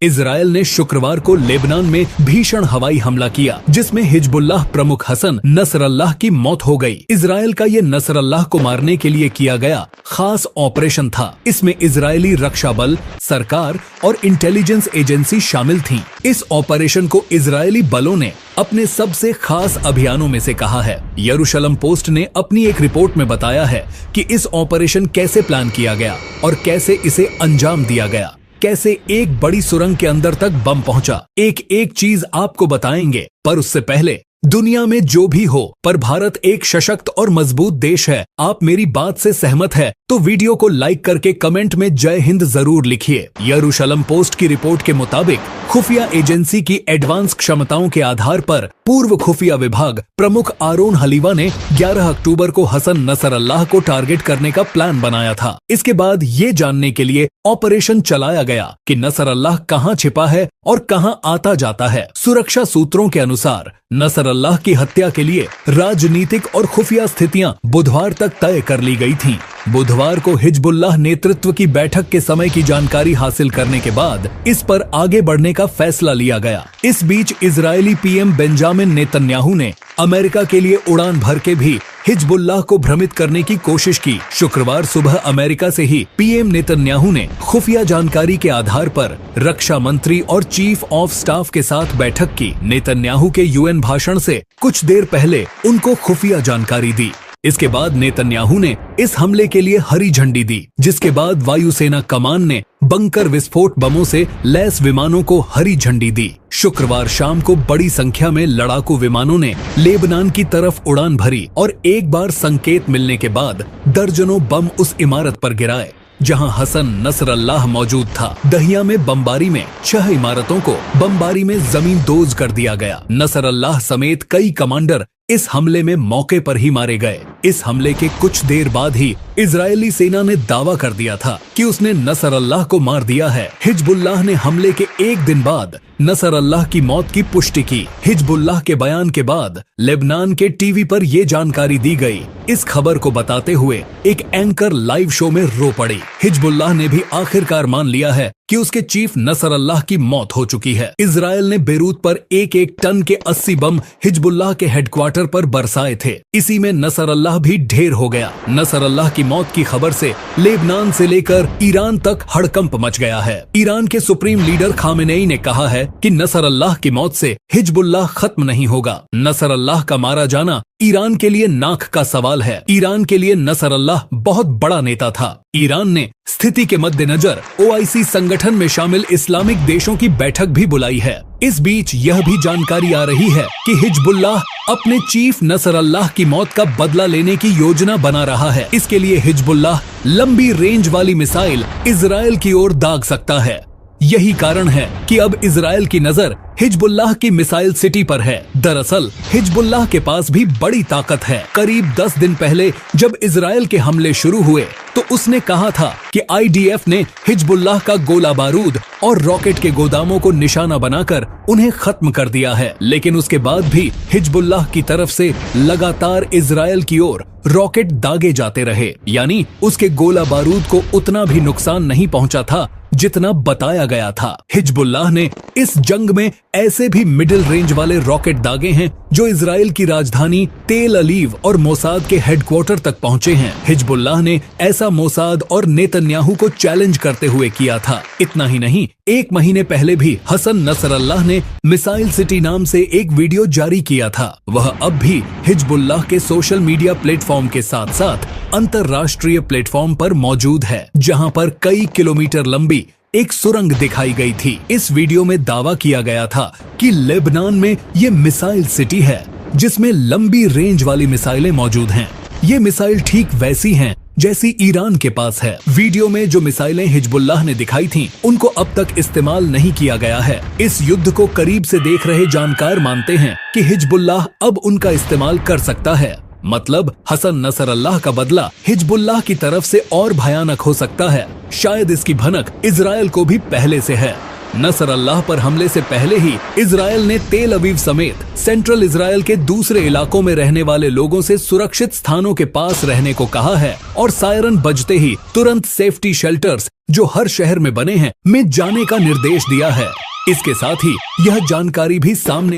Israel ने शुक्रवार को लेबनान में भीषण हवाई हमला किया, जिसमें हिजबुल्लाह प्रमुख हसन नसरल्लाह की मौत हो गई। इजराइल का ये नसरल्लाह को मारने के लिए किया गया खास ऑपरेशन था। इसमें इजरायली रक्षा बल, सरकार और इंटेलिजेंस एजेंसी शामिल थी। इस ऑपरेशन को इजरायली बलों ने अपने सबसे खास अभियानों में से कहा है। यरूशलम पोस्ट ने अपनी एक रिपोर्ट में बताया है कि इस ऑपरेशन कैसे प्लान किया गया और कैसे इसे अंजाम दिया गया, कैसे एक बड़ी सुरंग के अंदर तक बम पहुंचा। एक एक चीज आपको बताएंगे, पर उससे पहले दुनिया में जो भी हो, पर भारत एक सशक्त और मजबूत देश है। आप मेरी बात से सहमत है तो वीडियो को लाइक करके कमेंट में जय हिंद जरूर लिखिए। यरूशलम पोस्ट की रिपोर्ट के मुताबिक खुफिया एजेंसी की एडवांस क्षमताओं के आधार पर पूर्व खुफिया विभाग प्रमुख आरोन हलीवा ने 11 अक्टूबर को हसन नसरल्लाह को टारगेट करने का प्लान बनाया था। इसके बाद ये जानने के लिए ऑपरेशन चलाया गया कि नसरल्लाह कहां छिपा है और कहां आता जाता है। सुरक्षा सूत्रों के अनुसार नसरल्लाह की हत्या के लिए राजनीतिक और खुफिया स्थितियां बुधवार तक तय कर ली गई थीं। बुधवार को हिजबुल्लाह नेतृत्व की बैठक के समय की जानकारी हासिल करने के बाद इस पर आगे बढ़ने का फैसला लिया गया। इस बीच इजरायली पीएम बेंजामिन नेतन्याहू ने अमेरिका के लिए उड़ान भर के भी हिजबुल्लाह को भ्रमित करने की कोशिश की। शुक्रवार सुबह अमेरिका से ही पीएम नेतन्याहू ने खुफिया जानकारी के आधार पर रक्षा मंत्री और चीफ ऑफ स्टाफ के साथ बैठक की। नेतन्याहू के यूएन भाषण से कुछ देर पहले उनको खुफिया जानकारी दी। इसके बाद नेतन्याहू ने इस हमले के लिए हरी झंडी दी, जिसके बाद वायुसेना कमान ने बंकर विस्फोट बमों से लैस विमानों को हरी झंडी दी। शुक्रवार शाम को बड़ी संख्या में लड़ाकू विमानों ने लेबनान की तरफ उड़ान भरी और एक बार संकेत मिलने के बाद दर्जनों बम उस इमारत पर गिराए जहां हसन नसरल्लाह मौजूद था। दहिया में बमबारी में 6 इमारतों को बमबारी में जमीन दोज कर दिया गया। नसरल्लाह समेत कई कमांडर इस हमले में मौके पर ही मारे गए। इस हमले के कुछ देर बाद ही इजरायली सेना ने दावा कर दिया था कि उसने नसरल्लाह को मार दिया है। हिजबुल्लाह ने हमले के एक दिन बाद नसरल्लाह की मौत की पुष्टि की। हिजबुल्लाह के बयान के बाद लेबनान के टीवी पर ये जानकारी दी गई। इस खबर को बताते हुए एक एंकर लाइव शो में रो पड़े। हिजबुल्लाह ने भी आखिरकार मान लिया है कि उसके चीफ नसरल्लाह की मौत हो चुकी है। इजरायल ने बेरूत पर एक टन के 80 बम हिजबुल्लाह के हेडक्वार्टर पर बरसाए थे। इसी में नसरल्लाह भी ढेर हो गया। नसरल्लाह की मौत की खबर से लेबनान से लेकर ईरान तक हड़कंप मच गया है। ईरान के सुप्रीम लीडर खामेनेई ने कहा है कि नसरल्लाह की मौत से हिजबुल्लाह खत्म नहीं होगा। नसरल्लाह का मारा जाना ईरान के लिए नाक का सवाल है। ईरान के लिए नसरल्लाह बहुत बड़ा नेता था। ईरान ने स्थिति के मद्देनजर ओआईसी संगठन में शामिल इस्लामिक देशों की बैठक भी बुलाई है। इस बीच यह भी जानकारी आ रही है कि हिजबुल्लाह अपने चीफ नसरल्लाह की मौत का बदला लेने की योजना बना रहा है। इसके लिए हिजबुल्लाह लंबी रेंज वाली मिसाइल इजरायल की ओर दाग सकता है। यही कारण है कि अब इजरायल की नजर हिजबुल्लाह की मिसाइल सिटी पर है। दरअसल हिजबुल्लाह के पास भी बड़ी ताकत है। करीब 10 दिन पहले जब इजरायल के हमले शुरू हुए तो उसने कहा था कि आईडीएफ ने हिजबुल्लाह का गोला बारूद और रॉकेट के गोदामों को निशाना बनाकर उन्हें खत्म कर दिया है। लेकिन उसके बाद भी हिजबुल्लाह की तरफ से लगातार इजरायल की ओर रॉकेट दागे जाते रहे, यानी उसके गोला बारूद को उतना भी नुकसान नहीं पहुंचा था जितना बताया गया था। हिजबुल्लाह ने इस जंग में ऐसे भी मिडिल रेंज वाले रॉकेट दागे हैं जो इजरायल की राजधानी तेल अलीव और मोसाद के हेडक्वार्टर तक पहुंचे हैं। हिजबुल्लाह ने ऐसा मोसाद और नेतन्याहू को चैलेंज करते हुए किया था। इतना ही नहीं, 1 महीने पहले भी हसन नसरल्लाह ने मिसाइल सिटी नाम से एक वीडियो जारी किया था। वह अब भी हिजबुल्लाह के सोशल मीडिया प्लेटफॉर्म के साथ साथ अंतरराष्ट्रीय प्लेटफॉर्म पर मौजूद है, जहां पर कई किलोमीटर लंबी एक सुरंग दिखाई गई थी। इस वीडियो में दावा किया गया था कि लेबनान में ये मिसाइल सिटी है जिसमें लंबी रेंज वाली मिसाइलें मौजूद हैं। ये मिसाइल ठीक वैसी हैं जैसी ईरान के पास है। वीडियो में जो मिसाइलें हिजबुल्लाह ने दिखाई थीं, उनको अब तक इस्तेमाल नहीं किया गया है। इस युद्ध को करीब से देख रहे जानकार मानते हैं कि हिजबुल्लाह अब उनका इस्तेमाल कर सकता है। मतलब हसन नसरल्लाह का बदला हिजबुल्लाह की तरफ से और भयानक हो सकता है। शायद इसकी भनक इजरायल को भी पहले से है। नसर अल्लाह पर हमले से पहले ही इजरायल ने तेल अवीव समेत सेंट्रल इजरायल के दूसरे इलाकों में रहने वाले लोगों से सुरक्षित स्थानों के पास रहने को कहा है और सायरन बजते ही तुरंत सेफ्टी शेल्टर्स जो हर शहर में बने हैं में जाने का निर्देश दिया है। इसके साथ ही यह जानकारी भी सामने